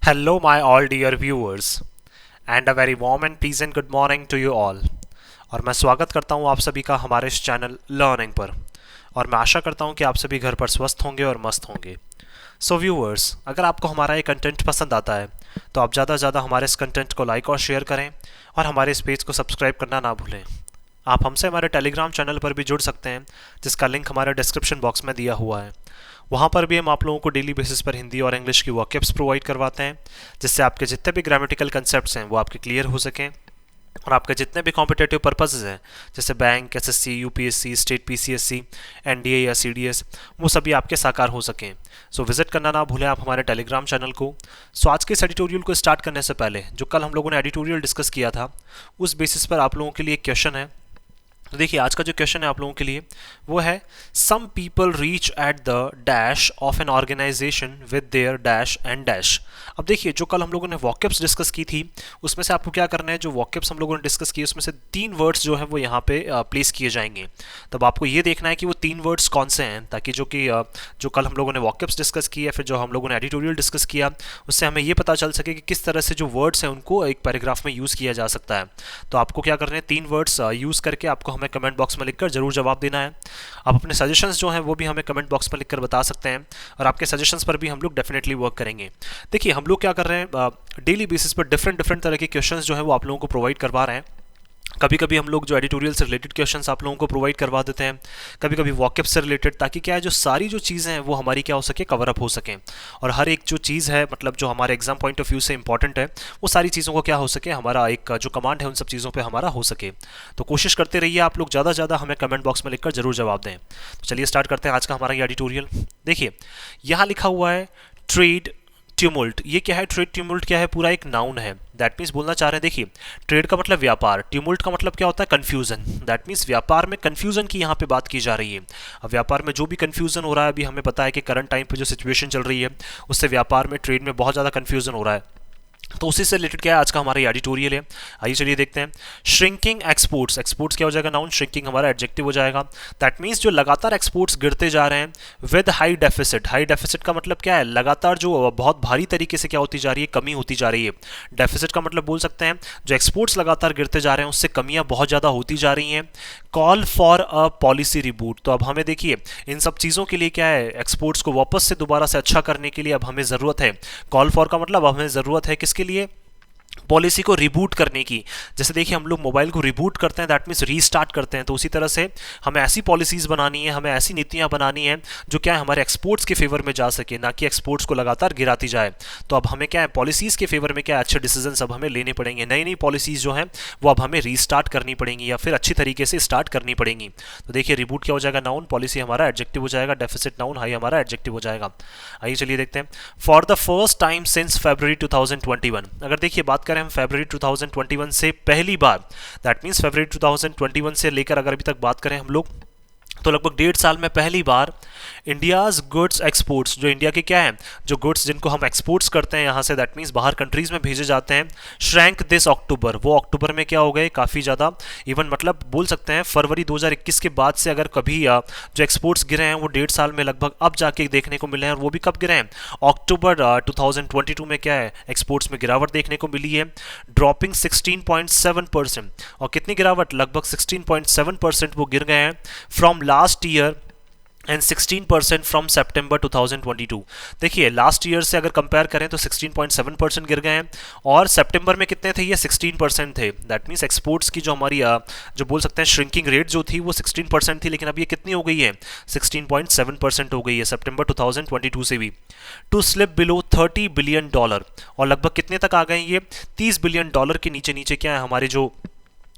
Hello, my all dear viewers, and a very warm and pleasant good morning to you all. और मैं स्वागत करता हूँ आप सभी का हमारे इस चैनल लर्निंग पर। और मैं आशा करता हूँ कि आप सभी घर पर स्वस्थ होंगे और मस्त होंगे। सो व्यूअर्स, अगर आपको हमारा ये कंटेंट पसंद आता है तो आप ज़्यादा से ज़्यादा हमारे इस कंटेंट को लाइक और शेयर करें और हमारे इस पेज को सब्सक्राइब करना ना भूलें। आप हमसे हमारे टेलीग्राम चैनल पर भी जुड़ सकते हैं, जिसका लिंक हमारे डिस्क्रिप्शन बॉक्स में दिया हुआ है। वहाँ पर भी हम आप लोगों को डेली बेसिस पर हिंदी और इंग्लिश की वर्कशिप्स प्रोवाइड करवाते हैं, जिससे आपके जितने भी ग्रामेटिकल कंसेप्ट्स हैं वो आपके क्लियर हो सकें और आपके जितने भी कॉम्पिटेटिव पर्पसेस हैं, जैसे bank, SSC, UPSC, state PCSC, NDA या सीडीएस, वो सभी आपके साकार हो सकें। सो विजिट करना ना भूलें आप हमारे टेलीग्राम चैनल को। सो आज के इस एडिटोरियल को स्टार्ट करने से पहले जो कल हम लोगों ने एडिटोरियल डिस्कस किया था, उस बेसिस पर आप लोगों के लिए एक क्वेश्चन है। तो देखिए, आज का जो क्वेश्चन है आप लोगों के लिए वो है, some people reach at the dash of an organization with their dash and dash. अब देखिए, जो कल हम लोगों ने वॉकअप्स डिस्कस की थी, उसमें से आपको क्या करना है, जो वॉकअप्स हम लोगों ने डिस्कस किए उसमें से 3 वर्ड्स जो है वो यहाँ पे प्लेस किए जाएंगे। तब आपको ये देखना है कि वो 3 वर्ड्स कौन से हैं, ताकि जो कल हम लोगों ने वॉकअप्स डिस्कस किया, फिर जो हम लोगों ने एडिटोरियल डिस्कस किया, उससे हमें ये पता चल सके कि किस तरह से जो वर्ड्स हैं उनको एक पैराग्राफ में यूज़ किया जा सकता है। तो आपको क्या करना है, 3 वर्ड्स यूज़ करके आपको हमें कमेंट बॉक्स में लिखकर जरूर जवाब देना है। आप अपने सजेशंस जो हैं वो भी हमें कमेंट बॉक्स में लिखकर बता सकते हैं, और आपके सजेशंस पर भी हम लोग डेफिनेटली वर्क करेंगे। देखिए, हम लोग क्या कर रहे हैं, डेली बेसिस पर डिफरेंट तरह के क्वेश्चंस जो है वो आप लोगों को प्रोवाइड करवा रहे हैं। कभी कभी हम लोग जो एडिटोरियल से रिलेटेड क्वेश्चंस आप लोगों को प्रोवाइड करवा देते हैं, कभी कभी वॉकअप से रिलेटेड, ताकि क्या है, जो सारी जो चीज़ें हैं वो हमारी क्या हो सके, कवर अप हो सकें। और हर एक जो चीज़ है, मतलब जो हमारे एग्जाम पॉइंट ऑफ व्यू से इंपॉर्टेंट है, वो सारी चीज़ों को क्या हो सके, हमारा एक जो कमांड है उन सब चीज़ों पर हमारा हो सके। तो कोशिश करते रहिए आप लोग, ज़्यादा से ज़्यादा हमें कमेंट बॉक्स में लिखकर जरूर जवाब दें। तो चलिए स्टार्ट करते हैं आज का हमारा ये एडिटोरियल। देखिए, यहाँ लिखा हुआ है ट्रेड ट्यूमुल्ट। ये क्या है, ट्रेड ट्यूमुल्ट क्या है, पूरा एक नाउन है। दैट मीन्स बोलना चाह रहे हैं, देखिए, ट्रेड का मतलब व्यापार, ट्यूमुल्ट का मतलब क्या होता है, कंफ्यूजन। दैट मीन्स व्यापार में कंफ्यूजन की यहाँ पे बात की जा रही है। अब व्यापार में जो भी कंफ्यूजन हो रहा है, अभी हमें पता है कि करंट टाइम पे जो सिचुएशन चल रही है, उससे व्यापार में, ट्रेड में बहुत ज़्यादा कंफ्यूजन हो रहा है। तो उसी से रिलेटेड क्या है आज का हमारा एडिटोरियल है। आइए चलिए देखते हैं। श्रिंकिंग एक्सपोर्ट्स, एक्सपोर्ट्स क्या हो जाएगा, नाउन, श्रिंकिंग हमारा एडजेक्टिव हो जाएगा। दैट मीन्स जो लगातार एक्सपोर्ट्स गिरते जा रहे हैं with high deficit. High deficit का मतलब क्या है, लगातार जो बहुत भारी तरीके से क्या होती जा रही है, कमी होती जा रही है। डेफिसिट का मतलब बोल सकते हैं जो एक्सपोर्ट्स लगातार गिरते जा रहे हैं उससे कमियां बहुत ज़्यादा होती जा रही हैं। Call for a policy reboot. तो अब हमें देखिए, इन सब चीज़ों के लिए क्या है, एक्सपोर्ट्स को वापस से दोबारा से अच्छा करने के लिए अब हमें ज़रूरत है। कॉल फॉर का मतलब हमें ज़रूरत है किसके लिए, पॉलिसी को रिबूट करने की। जैसे देखिए, हम लोग मोबाइल को रिबूट करते हैं, दैट मीन्स रीस्टार्ट करते हैं। तो उसी तरह से हमें ऐसी पॉलिसीज़ बनानी है, हमें ऐसी नीतियां बनानी है जो क्या है, हमारे एक्सपोर्ट्स के फेवर में जा सके, ना कि एक्सपोर्ट्स को लगातार गिराती जाए। तो अब हमें क्या है, पॉलिसीज़ के फेवर में क्या अच्छे डिसीजन अब हमें लेने पड़ेंगे। नई नई पॉलिसीज़ जो हैं वो अब हमें रीस्टार्ट करनी पड़ेंगी, या फिर अच्छी तरीके से स्टार्ट करनी पड़ेंगी। तो देखिए, रिबूट क्या हो जाएगा, नाउन, पॉलिसी हमारा एडजेक्टिव हो जाएगा, डेफिसिट नाउन, हाई हमारा एडजेक्टिव हो जाएगा। आइए चलिए देखते हैं। For the first time since February 2021। अगर देखिए बात करें हम फरवरी 2021 से पहली बार, दैट मीन्स फरवरी 2021 से लेकर अगर अभी तक बात करें हम लोग, तो लगभग 1.5 साल में पहली बार इंडियाज गुड्स एक्सपोर्ट्स, जो इंडिया के क्या है, जो गुड्स जिनको हम एक्सपोर्ट्स करते हैं यहाँ से, दैट मीन्स बाहर कंट्रीज में भेजे जाते हैं, श्रैंक दिस अक्टूबर, वो अक्टूबर में क्या हो गए, काफ़ी ज़्यादा। इवन मतलब बोल सकते हैं फरवरी 2021 के बाद से अगर कभी जो एक्सपोर्ट्स गिरे हैं वो 1.5 साल में लगभग अब जाके देखने को मिले हैं। और वो भी कब गिरे हैं, अक्टूबर 2022 में क्या है, एक्सपोर्ट्स में गिरावट देखने को मिली है, ड्रॉपिंग 16.7%। और कितनी गिरावट, लगभग 16.7% वो गिर गए हैं from last year and 16% from September 2022। देखिए, लास्ट ईयर से अगर कंपेयर करें तो 16.7% गिर गए हैं, और सितंबर में कितने थे, ये 16% थे। दैट मीन्स एक्सपोर्ट्स की जो हमारी जो बोल सकते हैं श्रिंकिंग रेट जो थी वो 16% थी, लेकिन अब ये कितनी हो गई है, 16.7% हो गई है सितंबर 2022 से भी। टू स्लिप बिलो $30 बिलियन, और लगभग कितने तक आ गए ये, $30 बिलियन के नीचे नीचे क्या है हमारे जो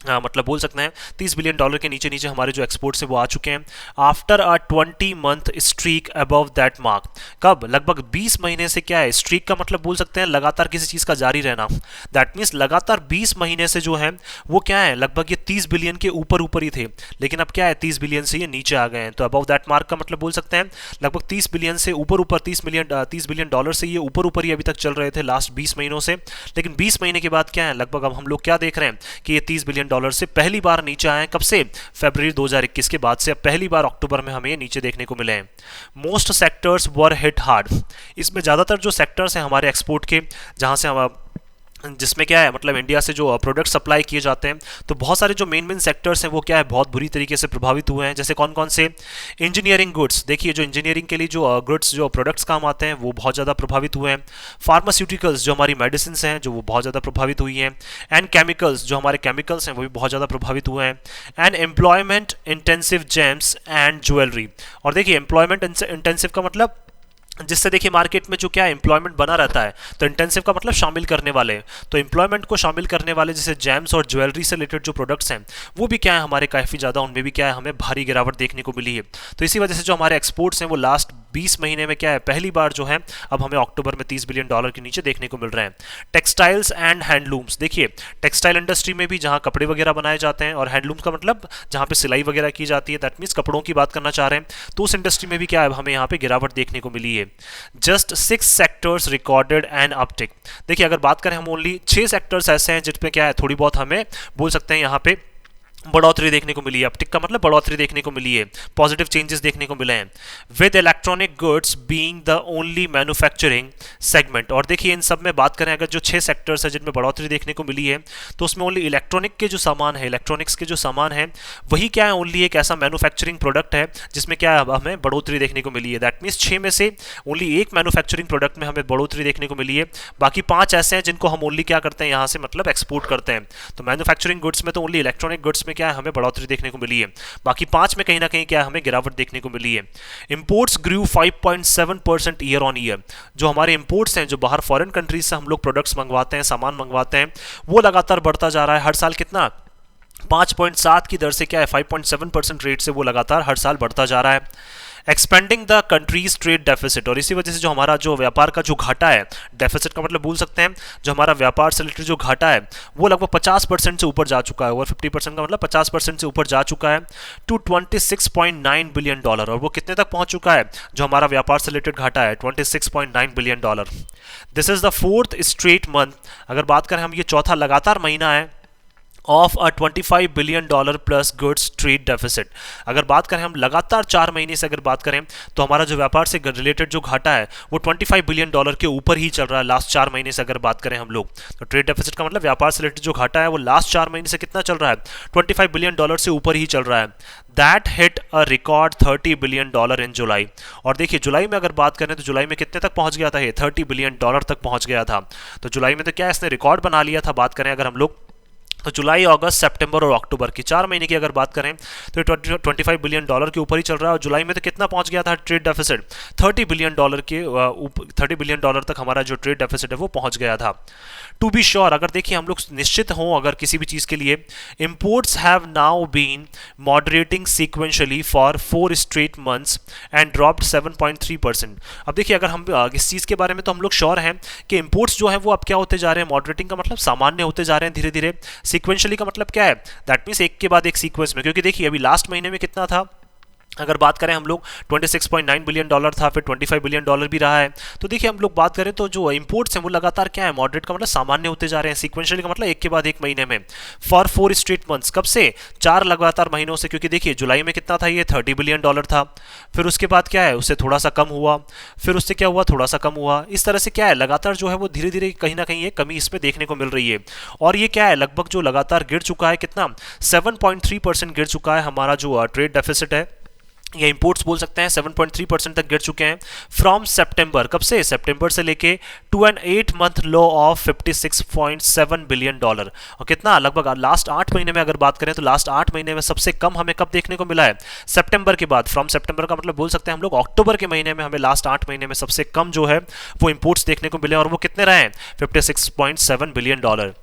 मतलब बोल सकते हैं $30 बिलियन के नीचे नीचे हमारे जो एक्सपोर्ट्स है वो आ चुके हैं। After a 20 month streak above that mark. कब, लगभग 20 महीने से क्या है, स्ट्रीक का मतलब बोल सकते हैं लगातार किसी चीज़ का जारी रहना। दैट मीन्स लगातार 20 महीने से जो है वो क्या है, लगभग ये 30 बिलियन के ऊपर ऊपर ही थे, लेकिन अब क्या है 30 बिलियन से ये नीचे आ गए हैं। तो अबव दैट मार्क का मतलब बोल सकते हैं लगभग 30 बिलियन से ऊपर ऊपर, 30 बिलियन डॉलर से ये ऊपर ऊपर ही अभी तक चल रहे थे लास्ट 20 महीनों से। लेकिन 20 महीने के बाद क्या है, लगभग अब हम लोग क्या देख रहे हैं कि ये $30 बिलियन बिलियन डॉलर से पहली बार नीचे आए हैं। कब से? फरवरी 2021 के बाद से अब पहली बार अक्टूबर में हमें नीचे देखने को मिले हैं। मोस्ट सेक्टर्स वर हिट हार्ड, इसमें ज़्यादातर जो सेक्टर्स हैं हमारे एक्सपोर्ट के, जहाँ से हम जिसमें क्या है मतलब इंडिया से जो प्रोडक्ट सप्लाई किए जाते हैं, तो बहुत सारे जो मेन सेक्टर्स हैं वो क्या है बहुत बुरी तरीके से प्रभावित हुए हैं। जैसे कौन कौन से? इंजीनियरिंग गुड्स, देखिए जो इंजीनियरिंग के लिए जो गुड्स जो प्रोडक्ट्स काम आते हैं वो बहुत ज़्यादा प्रभावित हुए हैं। फार्मास्यूटिकल्स जो हमारी मेडिसिन हैं जो वो बहुत ज़्यादा प्रभावित हुई हैं। एंड केमिकल्स जो हमारे केमिकल्स हैं वो भी बहुत ज़्यादा प्रभावित हुए हैं। And employment intensive James and jewellery, और देखिए एम्प्लॉयमेंट इंटेंसिव का मतलब जिससे देखिए मार्केट में जो क्या एम्प्लॉयमेंट बना रहता है, तो इंटेंसिव का मतलब शामिल करने वाले, तो एम्प्लॉयमेंट को शामिल करने वाले जैसे जेम्स और ज्वेलरी से रिलेटेड जो प्रोडक्ट्स हैं वो भी क्या है हमारे काफ़ी ज़्यादा, उनमें भी क्या है हमें भारी गिरावट देखने को मिली है। तो इसी वजह से जो हमारे एक्सपोर्ट्स हैं वो लास्ट 20 महीने में क्या है पहली बार जो है अब हमें अक्टूबर में 30 बिलियन डॉलर के नीचे देखने को मिल रहे हैं। टेक्सटाइल्स एंड हैंडलूम्स, देखिए टेक्सटाइल इंडस्ट्री में भी जहाँ कपड़े वगैरह बनाए जाते हैं, और हैंडलूम्स का मतलब जहाँ पे सिलाई वगैरह की जाती है, दैट मीन्स कपड़ों की बात करना चाह रहे हैं, तो उस इंडस्ट्री में भी क्या है हमें यहाँ पे गिरावट देखने को मिली है। Just 6 sectors recorded an uptick, देखिए अगर बात करें हम ओनली 6 सेक्टर्स ऐसे हैं जिसमें क्या है थोड़ी बहुत हमें बोल सकते हैं यहाँ पे बढ़ोतरी देखने को मिली है। अपटिक का मतलब बढ़ोतरी देखने को मिली है, पॉजिटिव चेंजेस देखने को मिले हैं। With electronic goods being the only manufacturing segment, और देखिए इन सब में बात करें अगर जो 6 सेक्टर्स है जिनमें बढ़ोतरी देखने को मिली है, तो उसमें ओनली इलेक्ट्रॉनिक के जो सामान है, इलेक्ट्रॉनिक्स के जो सामान है वही क्या है ओनली एक ऐसा मैन्युफैक्चरिंग प्रोडक्ट है जिसमें क्या है हमें बढ़ोतरी देखने को मिली है। दैट मीन्स 6 में से ओनली एक मैन्युफैक्चरिंग प्रोडक्ट में हमें बढ़ोतरी देखने को मिली है, बाकी 5 ऐसे हैं जिनको हम ओनली क्या करते हैं यहाँ से मतलब एक्सपोर्ट करते हैं। तो मैन्युफैक्चरिंग गुड्स में तो ओनली इलेक्ट्रॉनिक गुड्स में क्या है हमें बढ़ोतरी देखने को मिली है, बाकी 5 में कहीं ना कहीं क्या है हमें गिरावट देखने को मिली है। Imports grew 5.7% year on year, जो हमारे इंपोर्ट्स हैं जो बाहर फॉरेन कंट्रीज से हम लोग प्रोडक्ट्स मंगवाते हैं, सामान मंगवाते हैं, वो लगातार बढ़ता जा रहा है। हर साल कितना 5.7 की दर से क्या है 5.7% रेट से वो लगातार हर साल बढ़ता जा रहा है। Expanding the countries trade deficit, और इसी वजह से जो हमारा जो व्यापार का जो घाटा है, डेफिसिट का मतलब बोल सकते हैं जो हमारा व्यापार से रिलेटेड जो घाटा है वो लगभग 50% से ऊपर जा चुका है, ओवर 50% का मतलब 50% से ऊपर जा चुका है टू 26.9 बिलियन डॉलर। और वो कितने तक पहुंच चुका है जो हमारा व्यापार से रिलेटेड घाटा है 26.9 billion dollar. This is the 4th straight month, अगर बात करें हम ये चौथा लगातार महीना है of a 25 billion dollar plus goods trade deficit. अगर बात करें हम लगातार 4 महीने से अगर बात करें तो हमारा जो व्यापार से रिलेटेड जो घाटा है वो 25 बिलियन डॉलर के ऊपर ही चल रहा है लास्ट 4 महीने से अगर बात करें हम लोग। तो ट्रेड डेफिसिट का मतलब व्यापार से रिलेटेड जो घाटा है वो लास्ट 4 महीने से कितना चल रहा है 25 बिलियन डॉलर से ऊपर ही चल रहा है। That hit a record 30 billion dollar in July, और देखिए जुलाई में अगर बात करें तो जुलाई में कितने तक पहुंच गया था ये 30 बिलियन डॉलर तक पहुंच गया था। तो जुलाई में तो क्या इसने रिकॉर्ड बना लिया था। बात करें अगर हम लोग तो जुलाई, अगस्त, सितंबर और अक्टूबर की 4 महीने की अगर बात करें तो 25 बिलियन डॉलर के ऊपर ही चल रहा है। और जुलाई में तो कितना पहुंच गया था ट्रेड डेफिसिट 30 बिलियन डॉलर के 30 बिलियन डॉलर तक हमारा जो ट्रेड डेफिसिट है वो पहुंच गया था। टू बी श्योर, अगर देखिए हम लोग निश्चित हों अगर किसी भी चीज़ के लिए, imports have now been moderating sequentially for 4 straight months and dropped 7.3%। अब देखिए अगर हम इस चीज़ के बारे में तो हम लोग श्योर हैं कि इंपोर्ट्स जो है वो अब क्या होते जा रहे हैं, मॉडरेटिंग का मतलब सामान्य होते जा रहे हैं धीरे धीरे। सीक्वेंशियली का मतलब क्या है, दैट मीन्स एक के बाद एक सीक्वेंस में, क्योंकि देखिए अभी लास्ट महीने में कितना था अगर बात करें हम लोग 26.9 बिलियन डॉलर था, फिर 25 बिलियन डॉलर भी रहा है। तो देखिए हम लोग बात करें तो जो इंपोर्ट्स हैं वो लगातार क्या है मॉडरेट का मतलब सामान्य होते जा रहे हैं, सीक्वेंशियली का मतलब एक के बाद एक महीने में फॉर 4 स्ट्रेट मंथ्स। कब से 4 लगातार महीनों से, क्योंकि देखिए जुलाई में कितना था ये 30 बिलियन डॉलर था, फिर उसके बाद क्या है उससे थोड़ा सा कम हुआ, फिर उससे क्या हुआ थोड़ा सा कम हुआ। इस तरह से क्या है लगातार जो है वो धीरे धीरे कहीं ना कहीं ये कमी इसमें देखने को मिल रही है। और ये क्या है लगभग जो लगातार गिर चुका है, कितना 7.3% गिर चुका है हमारा जो ट्रेड डेफिसिट है, या इंपोर्ट्स बोल सकते हैं 7.3% तक गिर चुके हैं फ्रॉम सितंबर। कब से, सितंबर से लेके to an 8 month low of 56.7 billion dollar. और कितना लगभग लास्ट 8 महीने में अगर बात करें तो लास्ट 8 महीने में सबसे कम हमें कब देखने को मिला है, सितंबर के बाद। फ्रॉम सितंबर का मतलब बोल सकते हैं हम लोग अक्टूबर के महीने में हमें लास्ट 8 महीने में सबसे कम जो है वो इंपोर्ट्स देखने को मिले, और वो कितने रहे हैं 56.7 billion dollar.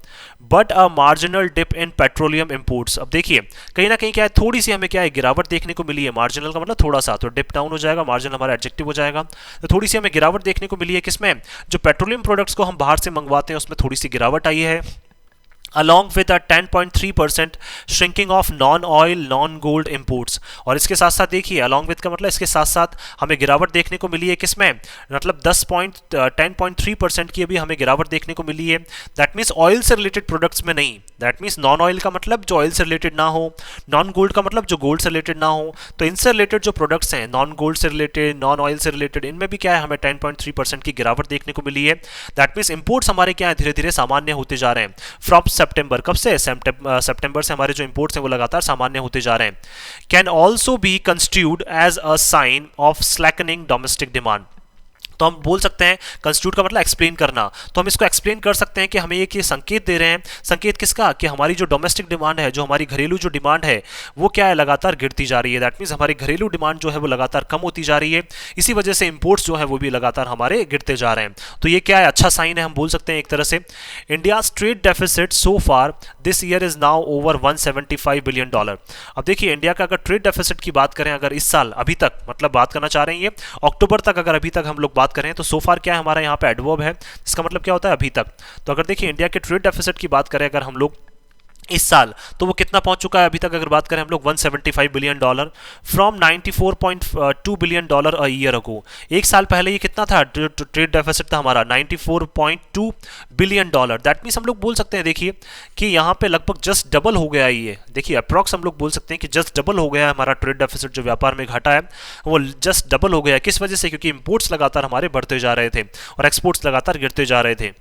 But a marginal dip in petroleum imports. अब देखिए कहीं ना कहीं क्या है थोड़ी सी हमें क्या है गिरावट देखने को मिली है, मार्जिनल का मतलब थोड़ा सा, तो डिप डाउन हो जाएगा, मार्जिनल हमारा एडजेक्टिव हो जाएगा। तो थोड़ी सी हमें गिरावट देखने को मिली है किसमें, जो पेट्रोलियम प्रोडक्ट्स को हम बाहर से मंगवाते हैं उसमें थोड़ी सी गिरावट आई है। along with a 10.3% shrinking of non-oil non-gold imports। और इसके साथ साथ देखिए along with का मतलब इसके साथ साथ हमें गिरावट देखने को मिली है किसमें, मतलब 10.3% की अभी हमें गिरावट देखने को मिली है। दैट मीन्स ऑयल से रिलेटेड प्रोडक्ट्स में नहीं, दैट मीन्स नॉन ऑयल का मतलब जो ऑयल से रिलेटेड ना हो, नॉन गोल्ड का मतलब जो गोल्ड से रिलेटेड ना हो। तो इनसे रिलेटेड जो प्रोडक्ट्स हैं नॉन गोल्ड से रिलेटेड नॉन ऑयल से रिलेटेड, इनमें भी क्या है हमें 10.3% की गिरावट देखने को मिली है। दैट मीन्स इंपोर्ट्स हमारे क्या है धीरे धीरे सामान्य होते जा रहे हैं फ्रॉम सितंबर। कब से, सितंबर से हमारे जो इंपोर्ट्स हैं वो लगातार सामान्य होते जा रहे हैं। Can also be constituted as a sign of slackening domestic demand. तो हम बोल सकते हैं कंस्टिट्यूट का मतलब एक्सप्लेन करना, तो हम इसको एक्सप्लेन कर सकते हैं कि हमें एक ये संकेत दे रहे हैं। संकेत किसका, कि हमारी जो डोमेस्टिक डिमांड है, जो हमारी घरेलू जो डिमांड है वो क्या है लगातार गिरती जा रही है। दैट मीन्स हमारी घरेलू डिमांड जो है वो लगातार कम होती जा रही है, इसी वजह से इंपोर्ट्स जो है वो भी लगातार हमारे गिरते जा रहे हैं। तो ये क्या है, अच्छा साइन है हम बोल सकते हैं एक तरह से। India's trade deficit so far this year is now over $175 billion. अब देखिए इंडिया का अगर ट्रेड डेफिसिट की बात करें, अगर इस साल अभी तक मतलब बात करना चाह रहे हैं ये अक्टूबर तक, अगर अभी तक हम लोग बात करें तो सो फार क्या है हमारा यहाँ पे एडवर्ब है, इसका मतलब क्या होता है अभी तक। तो अगर देखिए इंडिया के ट्रेड डेफिसिट की बात करें अगर हम लोग इस साल, तो वो कितना पहुंच चुका है अभी तक अगर बात करें हम लोग $175 billion from $94.2 billion a year ago. एक साल पहले ये कितना था ट्रेड डेफिसिट था हमारा, $94.2 बिलियन। दैट मीन्स हम लोग बोल सकते हैं देखिए कि यहाँ पे लगभग जस्ट डबल हो गया ये, देखिए अप्रॉक्स हम लोग बोल सकते हैं कि जस्ट डबल हो गया है हमारा ट्रेड डेफिसिट, जो व्यापार में घाटा है वो जस्ट डबल हो गया है। किस वजह से, क्योंकि इंपोर्ट्स लगातार हमारे बढ़ते जा रहे थे और एक्सपोर्ट्स लगातार गिरते जा रहे थे।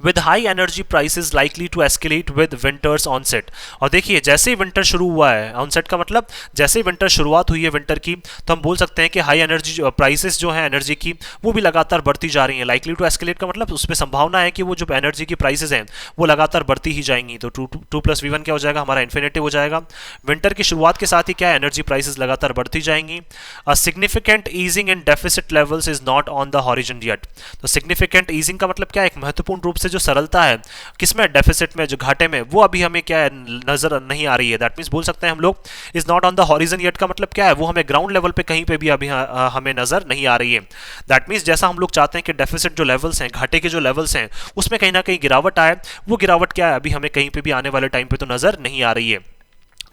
with high energy prices likely to escalate with winters onset। और देखिए जैसे ही विंटर शुरू हुआ है, ऑनसेट का मतलब जैसे ही विंटर शुरुआत हुई है विंटर की, तो हम बोल सकते हैं कि हाई एनर्जी प्राइसेस जो है एनर्जी की वो भी लगातार बढ़ती जा रही हैं। लाइकली टू एस्केलेट का मतलब उसमें संभावना है कि वो जो एनर्जी की प्राइसेस हैं वो लगातार बढ़ती ही जाएंगी। तो 2+V1 क्या हो जाएगा हमारा इन्फिनेटिव हो जाएगा। विंटर की शुरुआत के साथ ही क्या एनर्जी प्राइसेस लगातार बढ़ती जाएंगी। A significant easing in deficit levels is not on the horizon yet. तो सिग्निफिकेंट ईजिंग का मतलब क्या है, एक महत्वपूर्ण रूप से जो सरलता है किसमें, डेफिसिट में, जो घाटे में, वो अभी हमें क्या है नजर नहीं आ रही है। दैट मींस बोल सकते हैं हम लोग is not on the horizon yet का मतलब क्या है, वो हमें ग्राउंड लेवल पे कहीं पे भी अभी हमें नजर नहीं आ रही है। दैट मींस जैसा हम लोग चाहते हैं कि डेफिसिट जो लेवल्स हैं, घाटे के जो लेवल्स हैं, उसमें कहीं ना कहीं गिरावट आए, वो गिरावट क्या है अभी हमें कहीं पे भी आने वाले टाइम पे तो नजर नहीं आ रही है।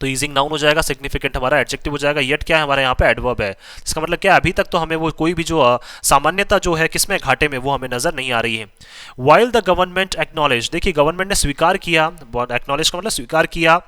तो ईजिंग नाउन हो जाएगा, सिग्निफिकेंट हमारा एडजेक्टिव हो जाएगा, येट क्या है हमारे यहाँ पे एडवर्ब है। इसका मतलब क्या है, अभी तक तो हमें वो कोई भी जो सामान्यता जो है किसमें, घाटे में, वो हमें नजर नहीं आ रही है। वाइल द गवर्नमेंट एक्नॉलेज, देखिए गवर्नमेंट ने स्वीकार किया, एक्नॉलेज का मतलब स्वीकार किया,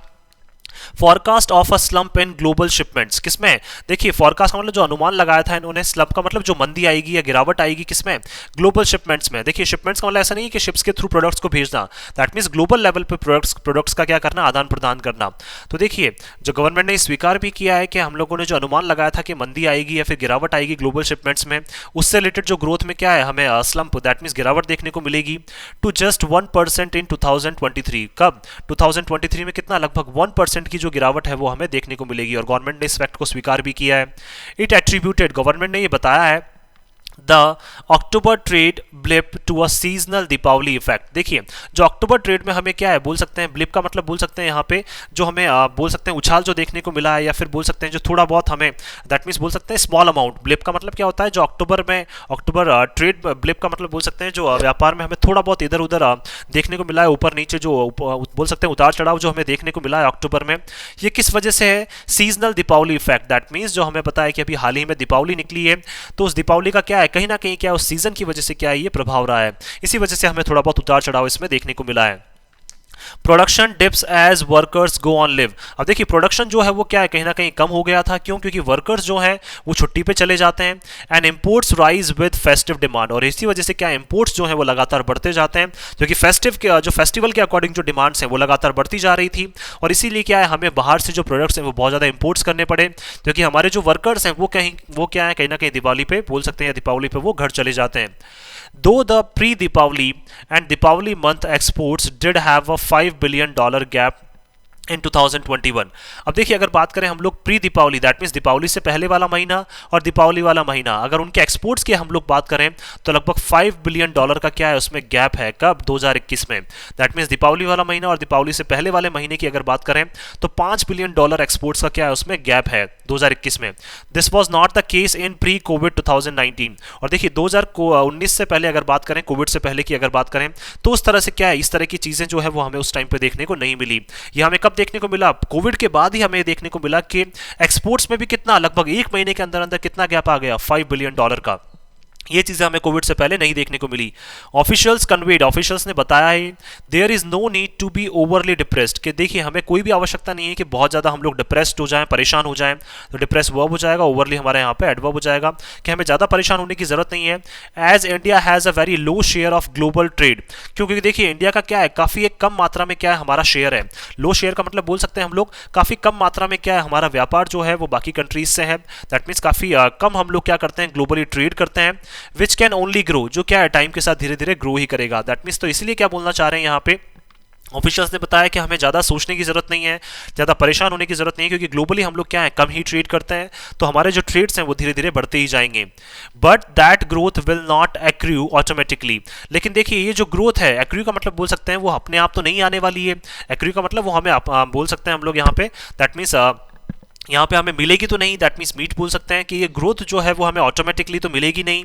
forecast of a slump in global shipments, किसमें, देखिए फॉरकास्ट का मतलब जो अनुमान लगाया था इन्होंने, स्लम्प का मतलब जो मंदी आएगी या गिरावट आएगी किसमें, ग्लोबल शिपमेंट्स में। देखिए शिपमेंट्स का मतलब ऐसा नहीं है कि शिप्स के थ्रू प्रोडक्ट्स को भेजना, दैट मींस ग्लोबल लेवल पे प्रोडक्ट्स का क्या करना, आदान प्रदान करना। तो देखिए जो गवर्नमेंट ने स्वीकार भी किया है कि हम लोगों ने जो अनुमान लगाया था कि मंदी आएगी या फिर गिरावट आएगी ग्लोबल शिपमेंट्स में, उससे रिलेटेड जो ग्रोथ में क्या है हमें स्लम्प, दैट मींस गिरावट देखने को मिलेगी टू जस्ट 1% इन 2023। कब, 2023 में कितना, लगभग 1% की जो गिरावट है वो हमें देखने को मिलेगी, और गवर्नमेंट ने इस फैक्ट को स्वीकार भी किया है। इट एट्रीब्यूटेड, गवर्नमेंट ने ये बताया है, the October trade blip to a seasonal Deepavali effect. देखिए जो अक्टूबर ट्रेड में हमें क्या है बोल सकते हैं, ब्लिप का मतलब बोल सकते हैं यहाँ पे जो हमें बोल सकते हैं उछाल जो देखने को मिला है, या फिर बोल सकते हैं जो थोड़ा बहुत हमें, दैट मीन्स बोल सकते हैं स्मॉल अमाउंट। ब्लिप का मतलब क्या होता है, जो अक्टूबर ट्रेड ब्लिप का मतलब बोल सकते हैं जो व्यापार में हमें थोड़ा बहुत इधर उधर देखने को मिला है, ऊपर नीचे जो बोल सकते हैं उतार चढ़ाव जो हमें देखने को मिला है अक्टूबर में, ये किस वजह से है, seasonal Deepavali effect. That means जो हमें पता है कि अभी हाल ही में दीपावली निकली है, तो उस दीपावली का क्या है, कहीं ना कहीं क्या उस सीजन की वजह से क्या है ये प्रभाव रहा है, इसी वजह से हमें थोड़ा बहुत उतार चढ़ाव इसमें देखने को मिला है। Production dips as workers go on leave. अब देखिए प्रोडक्शन जो है वो क्या है कहीं ना कहीं कम हो गया था, क्यों, क्योंकि वर्कर्स जो हैं वो छुट्टी पे चले जाते हैं। And imports rise with festive demand, और इसी वजह से क्या इंपोर्ट्स जो है वो लगातार बढ़ते जाते हैं, क्योंकि फेस्टिवल के अकॉर्डिंग जो डिमांड्स हैं वो लगातार बढ़ती जा रही थी, और इसीलिए क्या है हमें बाहर से जो प्रोडक्ट्स हैं वो बहुत ज़्यादा इंपोर्ट्स करने पड़े, क्योंकि हमारे जो वर्कर्स हैं वो क्या है कहीं ना कहीं दिवाली पे बोल सकते हैं, दीपावली पे वो घर चले जाते हैं। Though the pre-Deepavali and Deepavali month exports did have a $5 billion gap इन 2021। अब देखिए अगर बात करें हम लोग pre Deepavali, that means Deepavali से पहले वाला महीना और दीपावली वाला महीना, अगर उनके एक्सपोर्ट्स की हम लोग बात करें तो लगभग $5 बिलियन का क्या है उसमें गैप है। कब? 2021 में। दैट मीन्स दीपावली वाला महीना और दीपावली से पहले वाले महीने की अगर बात करें तो $5 बिलियन एक्सपोर्ट्स का क्या है उसमें गैप है 2021 में। This was not the case in pre Covid 2019। और देखिए 2019 से पहले अगर बात करें, कोविड से पहले की अगर बात करें तो उस तरह से क्या है, इस तरह की चीजें जो है वो हमें उस टाइम पे देखने को नहीं मिली। ये हमें कब देखने को मिला? कोविड के बाद ही हमें देखने को मिला कि एक्सपोर्ट्स में भी कितना, लगभग एक महीने के अंदर अंदर कितना गैप आ गया, $5 बिलियन का। ये चीजें हमें कोविड से पहले नहीं देखने को मिली। ऑफिशियल्स कन्वेड, ऑफिशियल्स ने बताया है there is no need to be overly depressed, कि देखिए हमें कोई भी आवश्यकता नहीं है कि बहुत ज्यादा हम लोग डिप्रेस्ड हो जाएं, परेशान हो जाएं। तो डिप्रेस वर्ब हो जाएगा, ओवरली हमारे यहाँ पे एडवर्ब हो जाएगा, कि हमें ज्यादा परेशान होने की जरूरत नहीं है। As India has a very low share of global trade, क्योंकि देखिए इंडिया का क्या है, काफी एक कम मात्रा में क्या है हमारा शेयर है। लो शेयर का मतलब बोल सकते हैं हम लोग काफी कम मात्रा में क्या है हमारा व्यापार जो है वो बाकी कंट्रीज से है। दैट मीन्स काफी कम हम लोग क्या करते हैं, ग्लोबली ट्रेड करते हैं। विच कैन ओनली ग्रो, जो क्या है टाइम के साथ धीरे धीरे ग्रो ही करेगा। दैट मीन्स तो इसलिए क्या बोलना चाह रहे हैं यहाँ पे, ऑफिशियल्स ने बताया कि हमें ज़्यादा सोचने की जरूरत नहीं है, ज़्यादा परेशान होने की जरूरत नहीं है, क्योंकि ग्लोबली हम लोग क्या है कम ही ट्रेड करते हैं, तो हमारे जो ट्रेड्स हैं वो धीरे धीरे बढ़ते ही जाएंगे। But that growth will not accrue automatically, लेकिन देखिए ये जो ग्रोथ है, एक्रू का मतलब बोल सकते हैं वो अपने आप तो नहीं आने वाली है। एक्रू का मतलब वो हमें बोल सकते हैं हम लोग यहाँ पे, दैट मीन्स यहाँ पे हमें मिलेगी तो नहीं, दैट मीन्स मीट बोल सकते हैं कि ये ग्रोथ जो है वो हमें ऑटोमेटिकली तो मिलेगी नहीं।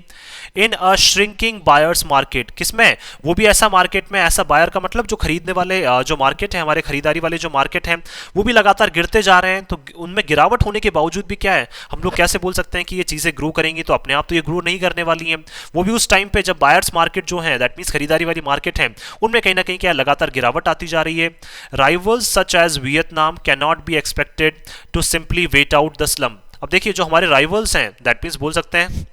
इन अ श्रिंकिंग बायर्स मार्केट, किसमें? वो भी ऐसा मार्केट में, ऐसा बायर का मतलब जो खरीदने वाले जो मार्केट है, हमारे खरीदारी वाले जो मार्केट हैं वो भी लगातार गिरते जा रहे हैं। तो उनमें गिरावट होने के बावजूद भी क्या है, हम लोग कैसे बोल सकते हैं कि ये चीज़ें ग्रो करेंगी? तो अपने आप तो ये ग्रो नहीं करने वाली हैं, वो भी उस टाइम पे जब बायर्स मार्केट जो है, दैट मीन्स खरीदारी वाली मार्केट है, उनमें कहीं ना कहीं क्या लगातार गिरावट आती जा रही है। Rivals such as Vietnam can not be expected to simply wait out the slump. अब देखिए जो हमारे राइवल्स हैं, दैट मीन्स बोल सकते हैं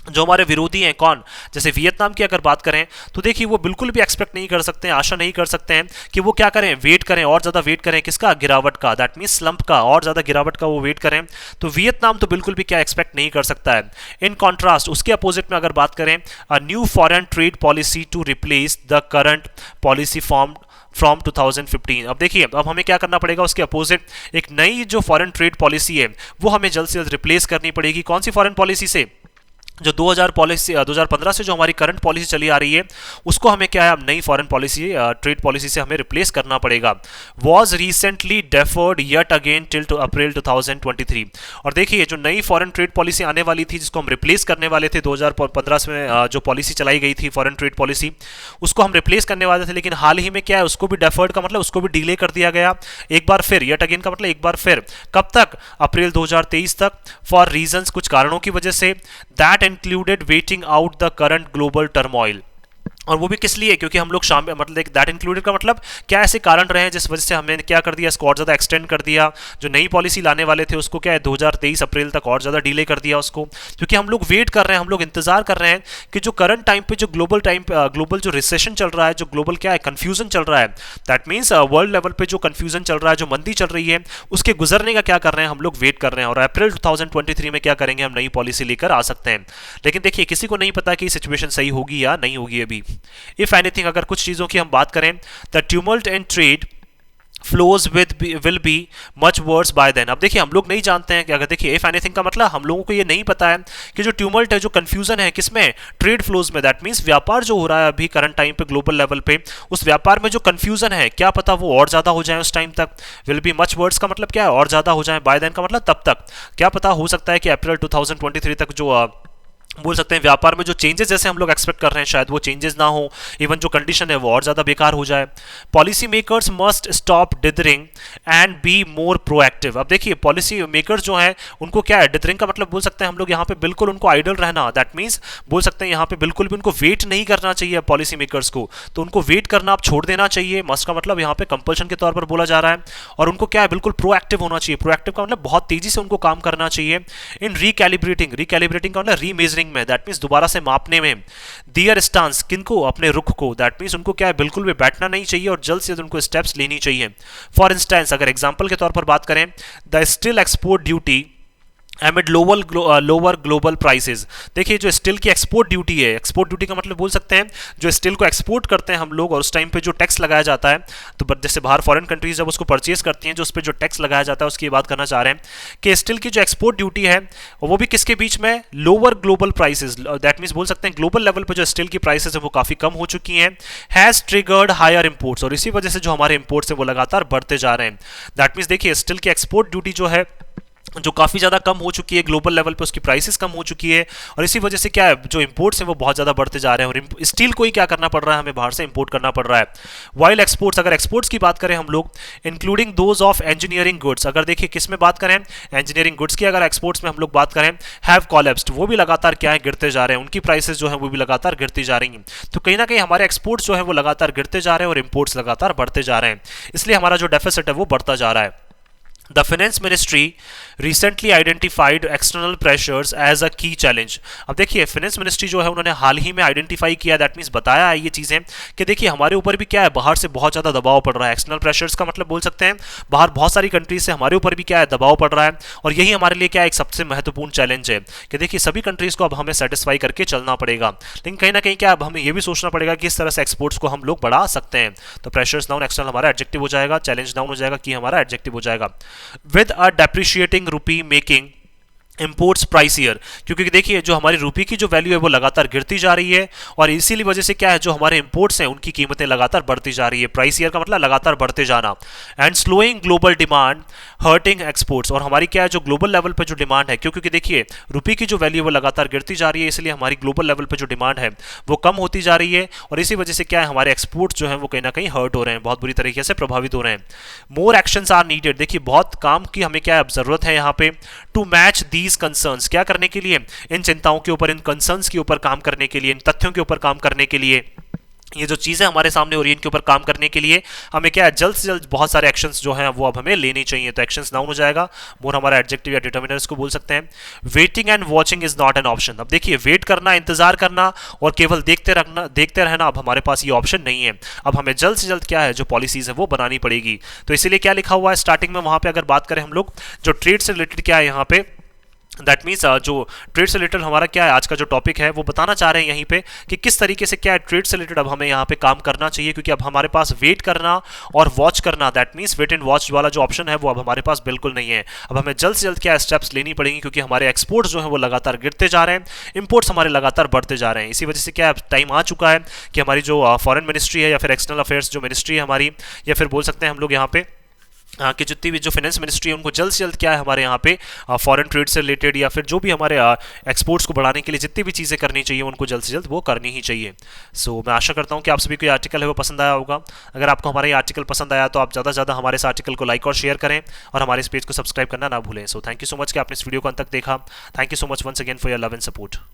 जो हमारे विरोधी हैं, कौन? जैसे वियतनाम की अगर बात करें तो देखिए वो बिल्कुल भी एक्सपेक्ट नहीं कर सकते हैं, आशा नहीं कर सकते हैं कि वो क्या करें, वेट करें और ज्यादा वेट करें, किसका? गिरावट का, दैट मीन्स स्लंप का, और ज्यादा गिरावट का वो वेट करें। तो वियतनाम तो बिल्कुल भी क्या एक्सपेक्ट नहीं कर सकता है। इन कॉन्ट्रास्ट उसके अपोजिट में अगर बात करें, a new foreign trade policy to replace the current policy form from 2015। अब देखिए अब हमें क्या करना पड़ेगा, उसके अपोजिट एक नई जो फॉरेन ट्रेड पॉलिसी है वो हमें जल्द से जल्द रिप्लेस करनी पड़ेगी। कौन सी फॉरेन पॉलिसी से? जो 2015 से जो हमारी करंट पॉलिसी चली आ रही है उसको हमें क्या है, अब नई फॉरेन पॉलिसी, ट्रेड पॉलिसी से हमें रिप्लेस करना पड़ेगा। Was recently deferred yet again till two April 2023। और देखिए जो नई फॉरेन ट्रेड पॉलिसी आने वाली थी, जिसको हम रिप्लेस करने वाले थे 2015 में, जो पॉलिसी चलाई गई थी फॉरेन ट्रेड पॉलिसी, उसको हम रिप्लेस करने वाले थे, लेकिन हाल ही में क्या है उसको भी डेफर्ड का मतलब उसको भी डिले कर दिया गया एक बार फिर। येट अगेन का मतलब एक बार फिर, कब तक? अप्रैल 2023 तक, फॉर रीजंस, कुछ कारणों की वजह से। That included waiting out the current global turmoil। और वो भी किस लिए? क्योंकि हम लोग शाम में, मतलब दैट इंक्लूडेड का मतलब क्या ऐसे कारण रहे हैं जिस वजह से हमने क्या कर दिया, इसको और ज़्यादा एक्सटेंड कर दिया। जो नई पॉलिसी लाने वाले थे उसको क्या है 2023 अप्रैल तक और ज़्यादा डिले कर दिया उसको, क्योंकि हम लोग वेट कर रहे हैं, हम लोग इंतजार कर रहे हैं कि जो करंट टाइम पे जो ग्लोबल जो रिसेशन चल रहा है, जो ग्लोबल क्या है कन्फ्यूजन चल रहा है, दैट मीन्स वर्ल्ड लेवल पे जो कन्फ्यूजन चल रहा है, जो मंदी चल रही है, उसके गुजरने का क्या कर रहे हैं हम लोग, वेट कर रहे हैं। और अप्रैल 2023 में क्या करेंगे, हम नई पॉलिसी लेकर आ सकते हैं। लेकिन देखिए किसी को नहीं पता कि सिचुएशन सही होगी या नहीं होगी अभी। इफ एनीथिंग, अगर कुछ चीजों की हम बात करें, the tumult and trade flows will be much worse by then. अब देखिए हम लोग नहीं जानते हैं कि, अगर देखिए इफ एनीथिंग का मतलब हम लोगों को ये नहीं पता है कि जो ट्यूमल्ट है, जो कंफ्यूजन है, किसमें? ट्रेड फ्लोज में। दैट मींस व्यापार जो हो रहा है अभी करंट टाइम पे ग्लोबल लेवल पे, उस व्यापार में जो कंफ्यूजन है, क्या पता वो और ज्यादा हो जाए उस टाइम तक। विल बी मच वर्स का मतलब क्या है, और ज्यादा हो जाए। बाय देन का मतलब तब तक, क्या पता हो सकता है कि अप्रैल 2023 तक जो बोल सकते हैं व्यापार में जो चेंजेस जैसे हम लोग एक्सपेक्ट कर रहे हैं शायद वो चेंजेस ना हो, इवन जो कंडीशन है वो और ज्यादा बेकार हो जाए। Policy makers must stop dithering and be more proactive. अब देखिए पॉलिसी मेकर्स जो है उनको क्या है, डिथरिंग का मतलब बोल सकते हैं हम लोग यहाँ पे बिल्कुल उनको आइडल रहना, दैट मीन्स बोल सकते हैं यहाँ पे बिल्कुल भी उनको वेट नहीं करना चाहिए पॉलिसी मेकर्स को, तो उनको वेट करना आप छोड़ देना चाहिए। मस्ट का मतलब यहाँ पे कंपल्शन के तौर पर बोला जा रहा है। और उनको क्या है, बिल्कुल प्रोएक्टिव होना चाहिए। प्रोएक्टिव का मतलब बहुत तेजी से उनको काम करना चाहिए। इन रिकैलिब्रेटिंग, रिकैलिब्रेटिंग का मतलब रीमेजरिंग में, दैट मींस दोबारा से मापने में। दियर स्टांस, किनको? अपने रुख को, दैट मींस उनको क्या है, बिल्कुल भी बैठना नहीं चाहिए और जल्द से जल्द उनको स्टेप्स लेनी चाहिए। फॉर इंस्टेंस, अगर एग्जांपल के तौर पर बात करें, the still export duty एमिड lower global prices. देखिए जो स्टील की एक्सपोर्ट ड्यूटी है, एक्सपोर्ट ड्यूटी का मतलब बोल सकते हैं जो स्टील को एक्सपोर्ट करते हैं हम लोग और उस टाइम पे जो टैक्स लगाया जाता है, तो जैसे बाहर फॉरेन कंट्रीज जब उसको परचेज करती हैं जो उस पर जो टैक्स लगाया जाता है उसकी बात करना चाह रहे हैं कि स्टील की जो एक्सपोर्ट ड्यूटी है वो भी किसके बीच में, lower global prices, that means बोल सकते हैं ग्लोबल लेवल पर जो स्टील की प्राइसेस है वो काफ़ी कम हो चुकी हैं, हैज़ ट्रिगर्ड हायर इंपोर्ट्स, और इसी वजह से जो हमारे इंपोर्ट्स हैं वो लगातार बढ़ते जा रहे हैं। दैट मीन्स देखिए स्टील की एक्सपोर्ट ड्यूटी जो है जो काफ़ी ज़्यादा कम हो चुकी है ग्लोबल लेवल पे, उसकी प्राइसेस कम हो चुकी है और इसी वजह से क्या है जो इंपोर्ट्स हैं वो बहुत ज़्यादा बढ़ते जा रहे हैं और स्टील को ही क्या करना पड़ रहा है, हमें बाहर से इंपोर्ट करना पड़ रहा है। वाइल एक्सपोर्ट्स, अगर एक्सपोर्ट्स की बात करें हम लोग, including those of engineering goods, अगर देखिए किस में बात करें, इंजीनियरिंग गुड्स की अगर एक्सपोर्ट्स में हम लोग बात करें, हैव कॉलेप्स्ड, वो भी लगातार क्या है गिरते जा रहे हैं, उनकी प्राइसेस जो है वो भी लगातार गिरती जा रही हैं। तो कहीं ना कहीं हमारे एक्सपोर्ट्स जो है वो लगातार गिरते जा रहे हैं और इंपोर्ट्स लगातार बढ़ते जा रहे हैं, इसलिए हमारा जो डेफिसिट है वो बढ़ता जा रहा है। The Finance Ministry recently identified external pressures as a key challenge। अब देखिए फिनेंस मिनिस्ट्री जो है उन्होंने हाल ही में आइडेंटिफाई किया, दैट मीन्स बताया है ये चीज़ें कि देखिए हमारे ऊपर भी क्या है बाहर से बहुत ज़्यादा दबाव पड़ रहा है। एक्सटर्नल प्रेशर्स का मतलब बोल सकते हैं बाहर बहुत सारी कंट्रीज से हमारे ऊपर भी क्या है दबाव पड़ रहा है और यही हमारे लिए क्या है एक सबसे महत्वपूर्ण चैलेंज है कि देखिए सभी कंट्रीज को अब हमें सेटिस्फाई करके चलना पड़ेगा, लेकिन कहीं ना कहीं क्या अब हमें ये भी सोचना पड़ेगा कि इस तरह से एक्सपोर्ट्स को हम लोग बढ़ा सकते हैं। तो प्रेशर्स नाउन एक्सटर्नल हमारा एडजेक्टिव हो जाएगा, चैलेंज नाउन हो जाएगा कि हमारा एडजेक्टिव हो जाएगा। With a depreciating rupee making imports pricier, क्योंकि देखिए जो हमारी रुपये की जो वैल्यू है वो लगातार गिरती जा रही है और इसीलिए वजह से क्या है जो हमारे इंपोर्ट्स हैं उनकी कीमतें लगातार बढ़ती जा रही है। प्राइसियर का मतलब लगातार बढ़ते जाना। And slowing global demand hurting exports, और हमारी क्या है जो ग्लोबल लेवल पर जो डिमांड है, क्योंकि देखिए रुपये की जो वैल्यू वो लगातार गिरती जा रही है इसलिए हमारी ग्लोबल लेवल पर जो डिमांड है वो कम होती जा रही है और इसी वजह से क्या है हमारे एक्सपोर्ट्स जो है वो कहीं ना कहीं हर्ट हो रहे हैं, बहुत बुरी तरीके से प्रभावित हो रहे हैं। मोर एक्शंस आर नीडेड, देखिए बहुत काम की हमें क्या जरूरत है यहाँ पे, टू मैच दीज कंसर्न्स, क्या करने के लिए, इन चिंताओं के ऊपर, इन कंसर्न्स के ऊपर काम करने के लिए, इन तथ्यों के ऊपर काम करने के लिए, ये जो चीज़ें हमारे सामने हो रही है इनके ऊपर काम करने के लिए हमें क्या है जल्द से जल्द बहुत सारे एक्शंस जो हैं वो अब हमें लेने चाहिए। तो एक्शंस नाउन हो जाएगा, मोर हमारा एडजेक्टिव या डिटर्मिनर को बोल सकते हैं। Waiting and watching is not an option, अब देखिए वेट करना, इंतजार करना और केवल देखते रहना अब हमारे पास ये ऑप्शन नहीं है, अब हमें जल्द से जल्द क्या है जो पॉलिसीज है वो बनानी पड़ेगी। तो इसीलिए क्या लिखा हुआ है स्टार्टिंग में वहां पे अगर बात करें हम लोग जो ट्रेड से रिलेटेड क्या है यहाँ पे, दैट मीन्स जो ट्रेड से रिलेटेड हमारा क्या है आज का जो टॉपिक है वो बताना चाह रहे हैं यहीं पे कि किस तरीके से क्या है ट्रेड से रिलेटेड अब हमें यहाँ पे काम करना चाहिए, क्योंकि अब हमारे पास वेट करना और वॉच करना, that means wait and watch वाला जो ऑप्शन है वो अब हमारे पास बिल्कुल नहीं है। अब हमें जल्द से जल्द क्या स्टेप्स लेनी पड़ेंगी क्योंकि हमारे एक्सपोर्ट्स जो है वो लगातार गिरते जा रहे हैं, इंपोर्ट्स हमारे लगातार बढ़ते जा रहे हैं। इसी वजह से क्या टाइम आ चुका है कि हमारी जो फॉरेन मिनिस्ट्री है या फिर एक्सटर्नल अफेयर्स जो मिनिस्ट्री है हमारी, या फिर बोल सकते हैं हम लोग यहाँ पे कि जितनी भी जो फाइनेंस मिनिस्ट्री है उनको जल्द से जल्द क्या है हमारे यहाँ पे फॉरेन ट्रेड से रिलेटेड या फिर जो भी हमारे एक्सपोर्ट्स को बढ़ाने के लिए जितनी भी चीज़ें करनी चाहिए उनको जल्द से जल्द वो करनी ही चाहिए। सो मैं आशा करता हूँ कि आप सभी को ये आर्टिकल है वो पसंद आया होगा। अगर आपको हमारा ये आर्टिकल पसंद आया तो आप ज़्यादा से ज़्यादा हमारे इस आर्टिकल को लाइक और शेयर करें और हमारे इस पेज को सब्सक्राइब करना ना भूलें। So thank you so much कि आपने इस वीडियो को अंत तक देखा। Thank you so much once again for your love and support.